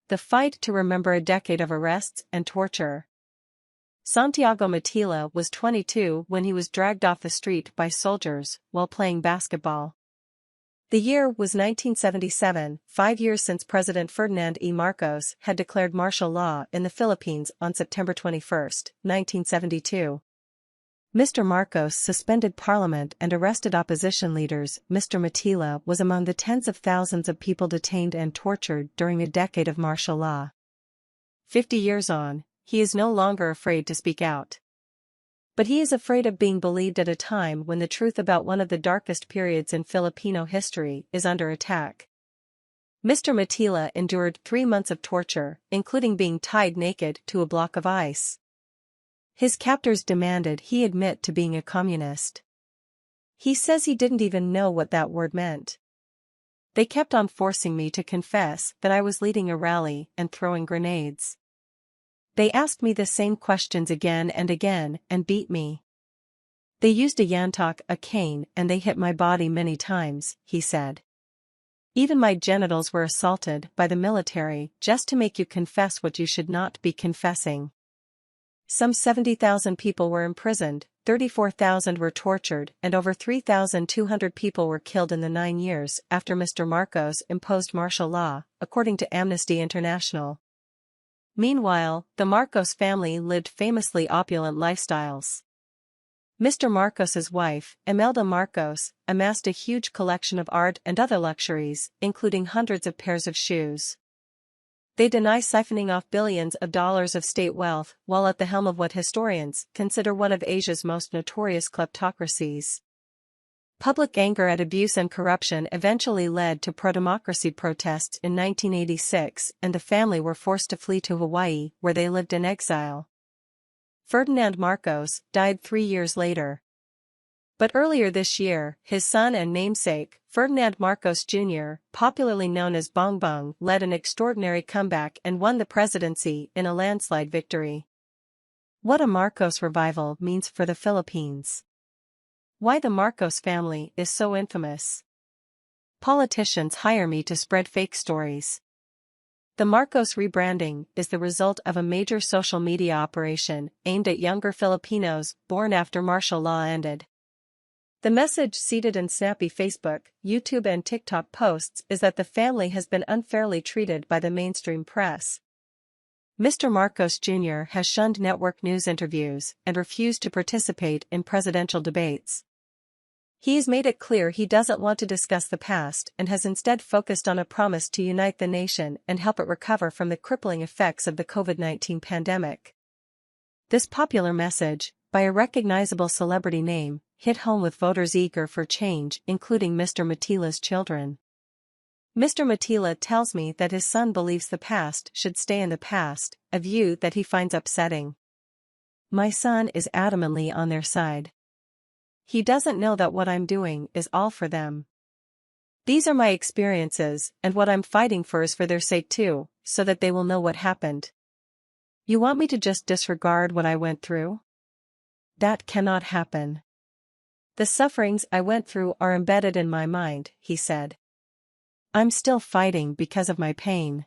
The fight to remember a decade of arrests and torture. Santiago Matilla was 22 when he was dragged off the street by soldiers while playing basketball. The year was 1977, 5 years since President Ferdinand E. Marcos had declared martial law in the Philippines on September 21, 1972. Mr. Marcos suspended parliament and arrested opposition leaders. Mr. Matilla was among the tens of thousands of people detained and tortured during a decade of martial law. 50 years on, he is no longer afraid to speak out. But he is afraid of being believed at a time when the truth about one of the darkest periods in Filipino history is under attack. Mr. Matilla endured 3 months of torture, including being tied naked to a block of ice. His captors demanded he admit to being a communist. He says he didn't even know what that word meant. They kept on forcing me to confess that I was leading a rally and throwing grenades. They asked me the same questions again and again and beat me. They used a yantok, a cane, and they hit my body many times, he said. Even my genitals were assaulted by the military just to make you confess what you should not be confessing. Some 70,000 people were imprisoned, 34,000 were tortured, and over 3,200 people were killed in the 9 years after Mr. Marcos imposed martial law, according to Amnesty International. Meanwhile, the Marcos family lived famously opulent lifestyles. Mr. Marcos's wife, Imelda Marcos, amassed a huge collection of art and other luxuries, including hundreds of pairs of shoes. They deny siphoning off billions of dollars of state wealth while at the helm of what historians consider one of Asia's most notorious kleptocracies. Public anger at abuse and corruption eventually led to pro-democracy protests in 1986, and the family were forced to flee to Hawaii, where they lived in exile. Ferdinand Marcos died 3 years later. But earlier this year, his son and namesake, Ferdinand Marcos Jr., popularly known as Bong Bong, led an extraordinary comeback and won the presidency in a landslide victory. What a Marcos revival means for the Philippines. Why the Marcos family is so infamous. Politicians hire me to spread fake stories. The Marcos rebranding is the result of a major social media operation aimed at younger Filipinos born after martial law ended. The message seated in snappy Facebook, YouTube and TikTok posts is that the family has been unfairly treated by the mainstream press. Mr. Marcos Jr. has shunned network news interviews and refused to participate in presidential debates. He's made it clear he doesn't want to discuss the past and has instead focused on a promise to unite the nation and help it recover from the crippling effects of the COVID-19 pandemic. This popular message, by a recognizable celebrity name, hit home with voters eager for change, including Mr. Matilla's children. Mr. Matilla tells me that his son believes the past should stay in the past, a view that he finds upsetting. My son is adamantly on their side. He doesn't know that what I'm doing is all for them. These are my experiences, and what I'm fighting for is for their sake too, so that they will know what happened. You want me to just disregard what I went through? That cannot happen. The sufferings I went through are embedded in my mind, he said. I'm still fighting because of my pain.